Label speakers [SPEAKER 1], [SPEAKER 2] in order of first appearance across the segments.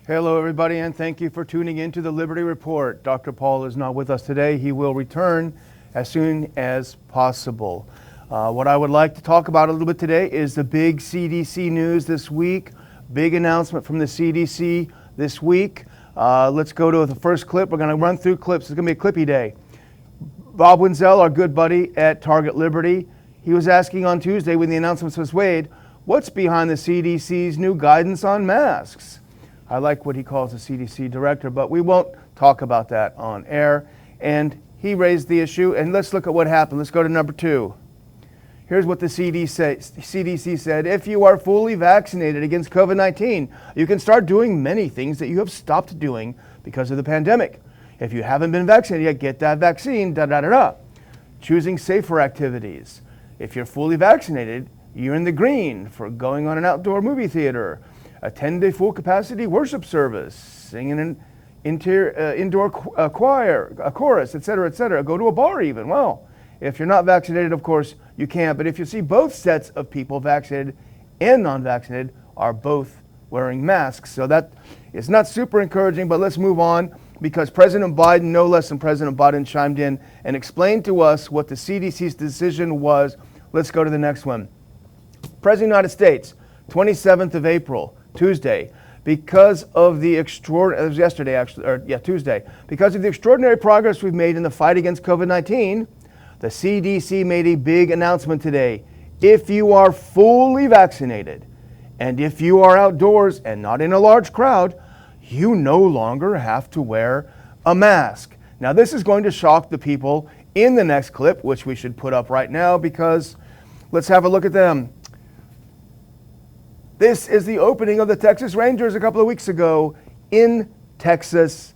[SPEAKER 1] Hello, everybody, and thank you for tuning in to the Liberty Report. Dr. Paul is not with us today. He will return as soon as possible. What I would like to talk about a little bit today is the big CDC news this week. Big announcement from the CDC this week. Let's go to the first clip. We're going to run through clips. It's going to be a clippy day. Bob Wenzel, our good buddy at Target Liberty, he was asking on Tuesday when the announcement was made, what's behind the CDC's new guidance on masks? I like what he calls the CDC director, but we won't talk about that on air. And he raised the issue, and let's look at what happened. Let's go to number 2. Here's what the CDC said. If you are fully vaccinated against COVID-19, you can start doing many things that you have stopped doing because of the pandemic. If you haven't been vaccinated yet, get that vaccine, Choosing safer activities. If you're fully vaccinated, you're in the green for going on an outdoor movie theater, attend a full capacity worship service, sing in an indoor choir, a chorus, etc., go to a bar even. Well, if you're not vaccinated, of course, you can't. But if you see both sets of people, vaccinated and non-vaccinated, are both wearing masks. So that is not super encouraging, but let's move on because President Biden, no less than President Biden, chimed in and explained to us what the CDC's decision was. Let's go to the next one. President of the United States, 27th of April, Tuesday, because of the extraordinary progress we've made in the fight against COVID-19, the CDC made a big announcement today. If you are fully vaccinated and if you are outdoors and not in a large crowd, you no longer have to wear a mask. Now, this is going to shock the people in the next clip, which we should put up right now because let's have a look at them. This is the opening of the Texas Rangers a couple of weeks ago in Texas.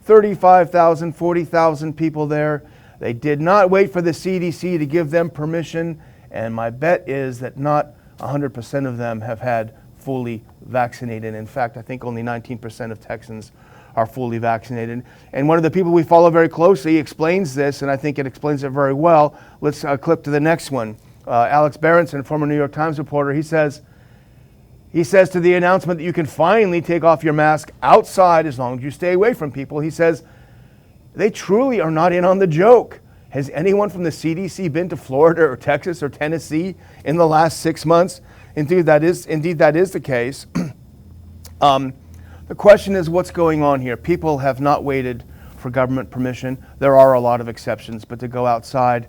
[SPEAKER 1] 35,000, 40,000 people there. They did not wait for the CDC to give them permission, and my bet is that not 100% of them have had fully vaccinated. In fact, I think only 19% of Texans are fully vaccinated. And one of the people we follow very closely explains this, and I think it explains it very well. Let's clip to the next one. Alex Berenson, former New York Times reporter, he says to the announcement that you can finally take off your mask outside as long as you stay away from people, he says, they truly are not in on the joke. Has anyone from the CDC been to Florida or Texas or Tennessee in the last 6 months? Indeed, that is the case. The question is what's going on here? People have not waited for government permission. There are a lot of exceptions, but to go outside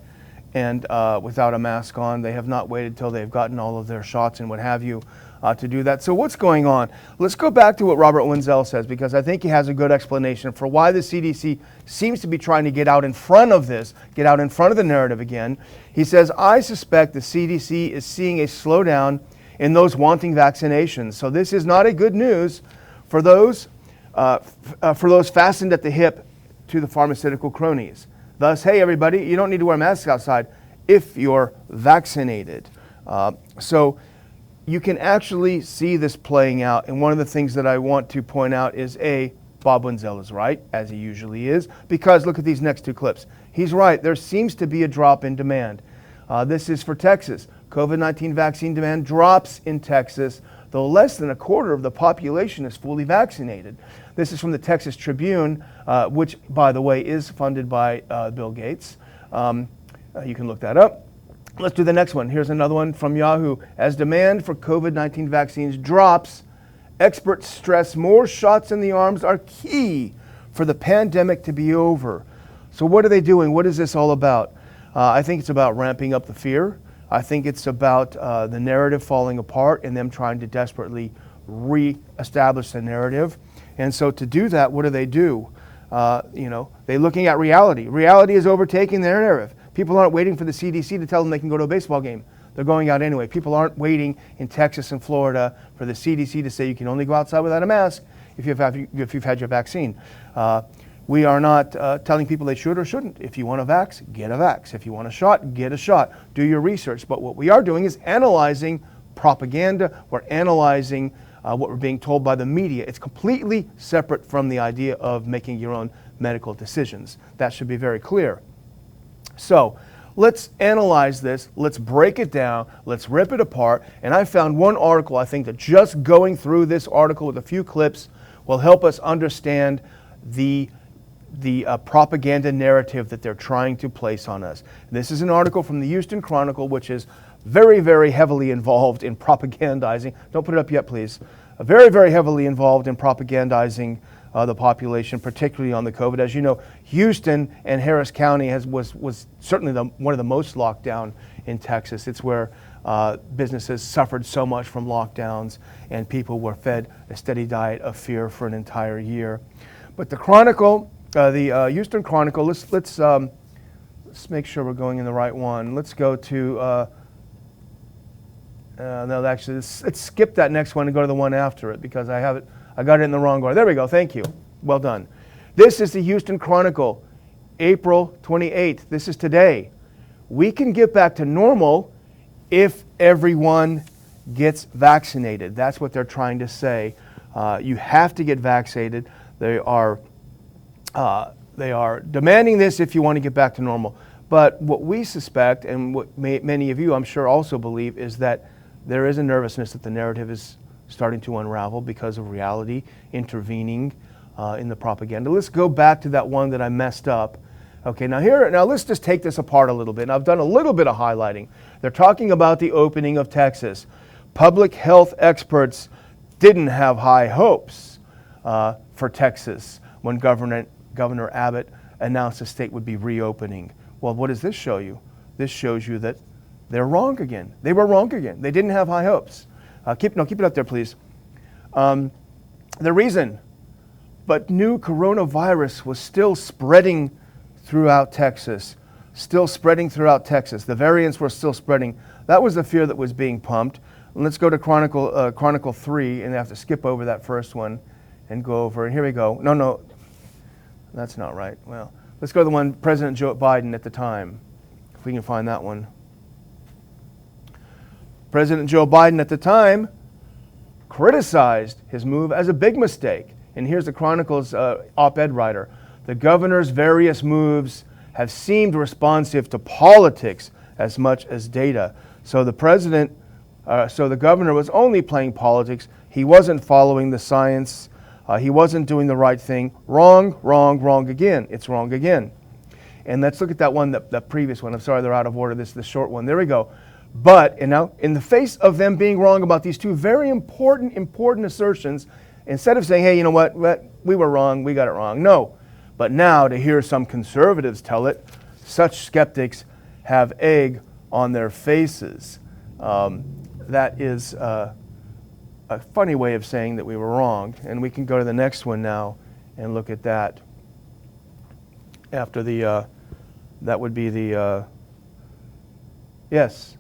[SPEAKER 1] and without a mask on, they have not waited till they've gotten all of their shots and what have you to do that. So what's going on? Let's go back to what Robert Wenzel says, because I think he has a good explanation for why the CDC seems to be trying to get out in front of this, get out in front of the narrative again. He says, I suspect the CDC is seeing a slowdown in those wanting vaccinations. So this is not a good news for those fastened at the hip to the pharmaceutical cronies. Thus, hey, everybody, you don't need to wear masks outside if you're vaccinated. So you can actually see this playing out. And one of the things that I want to point out is Bob Wenzel is right, as he usually is, because look at these next 2 clips. He's right. There seems to be a drop in demand. This is for Texas. COVID-19 vaccine demand drops in Texas, though less than a quarter of the population is fully vaccinated. This is from the Texas Tribune, which, by the way, is funded by Bill Gates. You can look that up. Let's do the next one. Here's another one from Yahoo. As demand for COVID-19 vaccines drops, experts stress more shots in the arms are key for the pandemic to be over. So what are they doing? What is this all about? I think it's about ramping up the fear. I think it's about the narrative falling apart and them trying to desperately re-establish the narrative. And so to do that, what do? They're looking at reality. Reality is overtaking their narrative. People aren't waiting for the CDC to tell them they can go to a baseball game. They're going out anyway. People aren't waiting in Texas and Florida for the CDC to say you can only go outside without a mask if you've had your vaccine. We are not telling people they should or shouldn't. If you want a vax, get a vax. If you want a shot, get a shot. Do your research. But what we are doing is analyzing propaganda. We're analyzing what we're being told by the media. It's completely separate from the idea of making your own medical decisions. That should be very clear. So let's analyze this. Let's break it down. Let's rip it apart. And I found one article, I think, that just going through this article with a few clips will help us understand the propaganda narrative that they're trying to place on us. This is an article from the Houston Chronicle, which is very, very heavily involved in propagandizing. Don't put it up yet, please. Very, very heavily involved in propagandizing the population, particularly on the COVID. As you know, Houston and Harris County was certainly one of the most locked down in Texas. It's where businesses suffered so much from lockdowns, and people were fed a steady diet of fear for an entire year. But the Chronicle, the Houston Chronicle, let's make sure we're going in the right one. Let's go to, no, actually, let's skip that next one and go to the one after it, because I got it in the wrong order. There we go, thank you. Well done. This is the Houston Chronicle, April 28th. This is today. We can get back to normal if everyone gets vaccinated. That's what they're trying to say. You have to get vaccinated. They are demanding this if you want to get back to normal. But what we suspect, and what many of you I'm sure also believe, is that there is a nervousness that the narrative is starting to unravel because of reality intervening in the propaganda. Let's go back to that one that I messed up. Okay, now let's just take this apart a little bit. And I've done a little bit of highlighting. They're talking about the opening of Texas. Public health experts didn't have high hopes for Texas when Governor Abbott announced the state would be reopening. Well, what does this show you? This shows you that they're wrong again. They were wrong again. They didn't have high hopes. Keep it up there, please. The reason, but new coronavirus was still spreading throughout Texas. Still spreading throughout Texas. The variants were still spreading. That was the fear that was being pumped. And let's go to Chronicle 3, and I have to skip over that first one and go over. And here we go. No, that's not right. Well, let's go to the one President Joe Biden at the time, if we can find that one. President Joe Biden at the time criticized his move as a big mistake. And here's the Chronicle's op-ed writer. The governor's various moves have seemed responsive to politics as much as data. So the governor was only playing politics. He wasn't following the science. He wasn't doing the right thing. Wrong again. It's wrong again. And let's look at that one, the previous one. I'm sorry, they're out of order. This is the short one. There we go. And now, in the face of them being wrong about these two very important assertions, instead of saying, hey, you know what, we were wrong, we got it wrong. No. But now, to hear some conservatives tell it, such skeptics have egg on their faces. That is a funny way of saying that we were wrong. And we can go to the next one now and look at that. After that would be yes.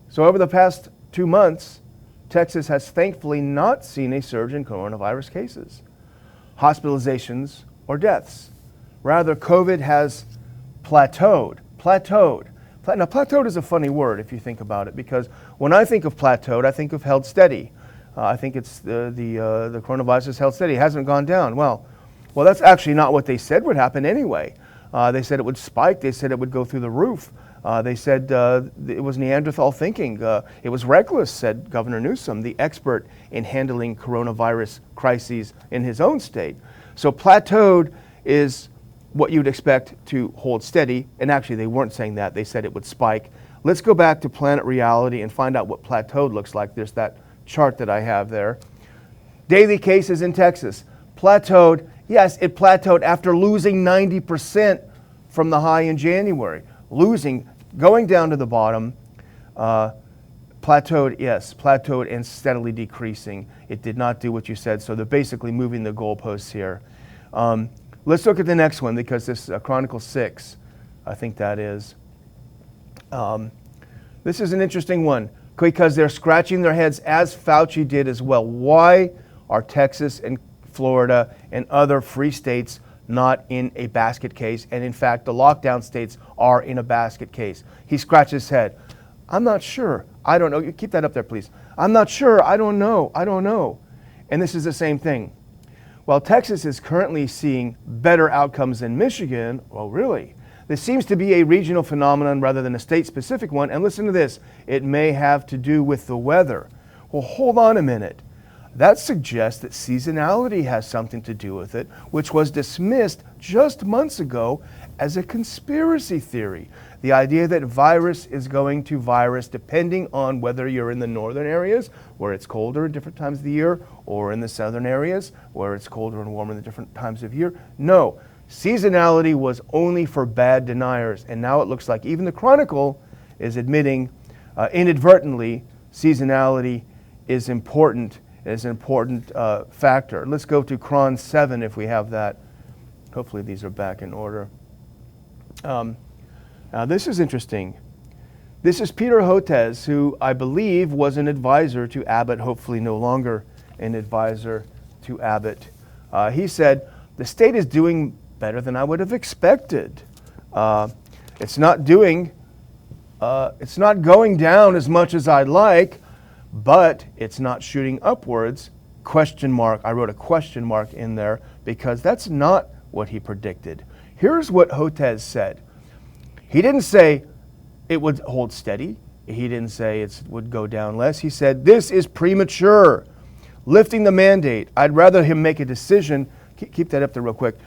[SPEAKER 1] So over the past 2 months, Texas has thankfully not seen a surge in coronavirus cases, hospitalizations, or deaths. Rather, COVID has plateaued. Now, plateaued is a funny word if you think about it, because when I think of plateaued, I think of held steady. I think it's the coronavirus is held steady. It hasn't gone down. Well, that's actually not what they said would happen anyway. They said it would spike. They said it would go through the roof. They said it was Neanderthal thinking. It was reckless, said Governor Newsom, the expert in handling coronavirus crises in his own state. So plateaued is what you'd expect to hold steady. And actually, they weren't saying that. They said it would spike. Let's go back to Planet Reality and find out what plateaued looks like. There's that chart that I have there. Daily cases in Texas. Plateaued. Yes, it plateaued after losing 90% from the high in January. Going down to the bottom, plateaued and steadily decreasing. It did not do what you said, so they're basically moving the goalposts here. Let's look at the next one, because this is Chronicle 6, I think that is. This is an interesting one, because they're scratching their heads, as Fauci did as well. Why are Texas and Florida and other free states not in a basket case? And in fact, the lockdown states are in a basket case. He scratched his head. I'm not sure. I don't know. You keep that up there, please. I'm not sure. I don't know. And this is the same thing. While Texas is currently seeing better outcomes than Michigan, well, really, this seems to be a regional phenomenon rather than a state-specific one. And listen to this. It may have to do with the weather. Well, hold on a minute. That suggests that seasonality has something to do with it, which was dismissed just months ago as a conspiracy theory. The idea that virus is going to virus depending on whether you're in the northern areas where it's colder at different times of the year or in the southern areas where it's colder and warmer at different times of year. No, seasonality was only for bad deniers, and now it looks like even the Chronicle is admitting inadvertently seasonality is important. Is an important factor. Let's go to Cron 7 if we have that. Hopefully these are back in order. Now this is interesting. This is Peter Hotez, who I believe was an advisor to Abbott, hopefully no longer an advisor to Abbott. He said, the state is doing better than I would have expected. It's not going down as much as I'd like, but it's not shooting upwards, question mark. I wrote a question mark in there because that's not what he predicted. Here's what Hotez said. He didn't say it would hold steady. He didn't say it would go down less. He said, this is premature. Lifting the mandate, I'd rather him make a decision, keep that up there real quick,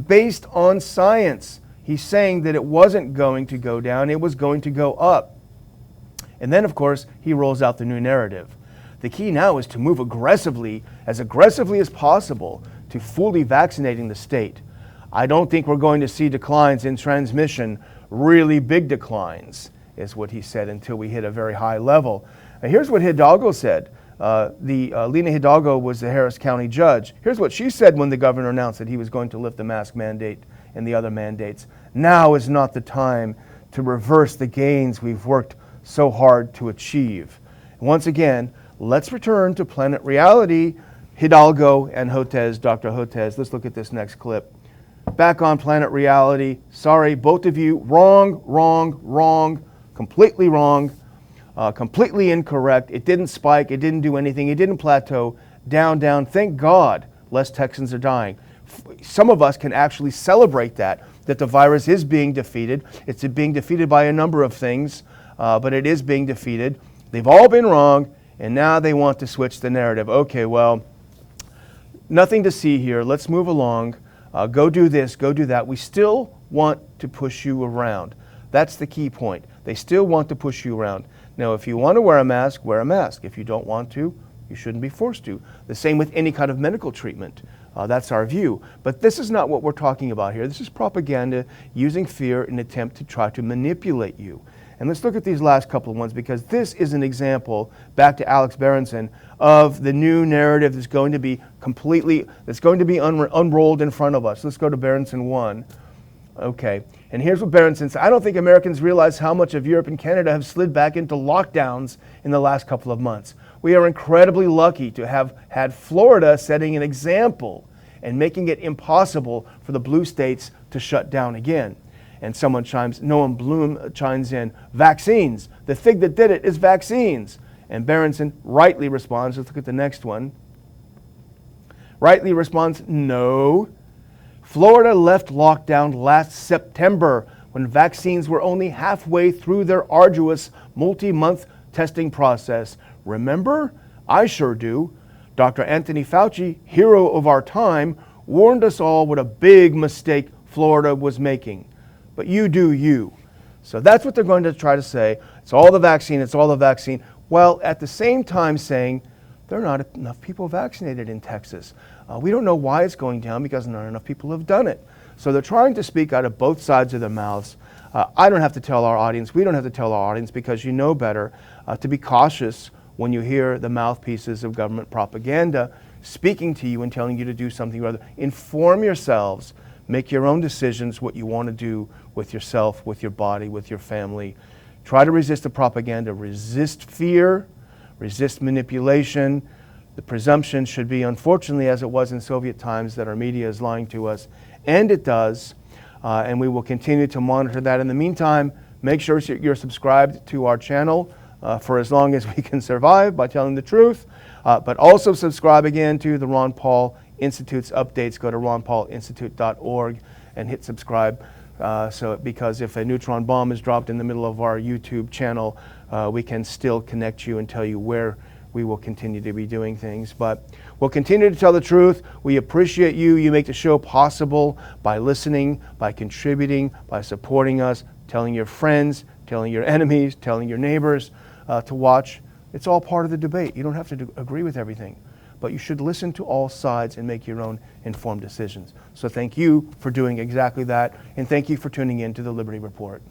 [SPEAKER 1] based on science. He's saying that it wasn't going to go down, it was going to go up. And then, of course, he rolls out the new narrative. The key now is to move aggressively as possible, to fully vaccinating the state. I don't think we're going to see declines in transmission, really big declines, is what he said, until we hit a very high level. Now, here's what Hidalgo said. Lena Hidalgo was the Harris County judge. Here's what she said when the governor announced that he was going to lift the mask mandate and the other mandates. Now is not the time to reverse the gains we've worked so hard to achieve. Once again, let's return to Planet Reality, Hidalgo and Hotez, Dr. Hotez. Let's look at this next clip. Back on Planet Reality. Sorry, both of you, wrong, completely wrong, completely incorrect. It didn't spike, it didn't do anything, it didn't plateau, down. Thank God less Texans are dying. Some of us can actually celebrate that the virus is being defeated. It's being defeated by a number of things. But it is being defeated. They've all been wrong, and now they want to switch the narrative. Okay, well, nothing to see here. Let's move along. Go do this, go do that. We still want to push you around. That's the key point. They still want to push you around. Now, if you want to wear a mask, wear a mask. If you don't want to, you shouldn't be forced to. The same with any kind of medical treatment. That's our view. But this is not what we're talking about here. This is propaganda using fear in an attempt to try to manipulate you. And let's look at these last couple of ones, because this is an example, back to Alex Berenson, of the new narrative that's going to be unrolled in front of us. Let's go to Berenson 1. Okay, and here's what Berenson said. I don't think Americans realize how much of Europe and Canada have slid back into lockdowns in the last couple of months. We are incredibly lucky to have had Florida setting an example and making it impossible for the blue states to shut down again. And Noam Bloom chimes in, vaccines. The thing that did it is vaccines. And Berenson rightly responds, let's look at the next one. Rightly responds, no. Florida left lockdown last September when vaccines were only halfway through their arduous multi-month testing process. Remember? I sure do. Dr. Anthony Fauci, hero of our time, warned us all what a big mistake Florida was making. But you do you. So that's what they're going to try to say. It's all the vaccine, it's all the vaccine. While at the same time saying there are not enough people vaccinated in Texas. We don't know why it's going down because not enough people have done it. So they're trying to speak out of both sides of their mouths. I don't have to tell our audience, we don't have to tell our audience, because you know better, to be cautious when you hear the mouthpieces of government propaganda speaking to you and telling you to do something or other. Inform yourselves. Make your own decisions, what you want to do with yourself, with your body, with your family. Try to resist the propaganda. Resist fear. Resist manipulation. The presumption should be, unfortunately, as it was in Soviet times, that our media is lying to us. And it does. And we will continue to monitor that. In the meantime, make sure you're subscribed to our channel for as long as we can survive by telling the truth. But also subscribe again to the Ron Paul Institute's updates. Go to ronpaulinstitute.org and hit subscribe. Because if a neutron bomb is dropped in the middle of our YouTube channel, we can still connect you and tell you where we will continue to be doing things. But we'll continue to tell the truth. We appreciate you. You make the show possible by listening, by contributing, by supporting us, telling your friends, telling your enemies, telling your neighbors to watch. It's all part of the debate. You don't have to agree with everything, but you should listen to all sides and make your own informed decisions. So thank you for doing exactly that, and thank you for tuning in to the Liberty Report.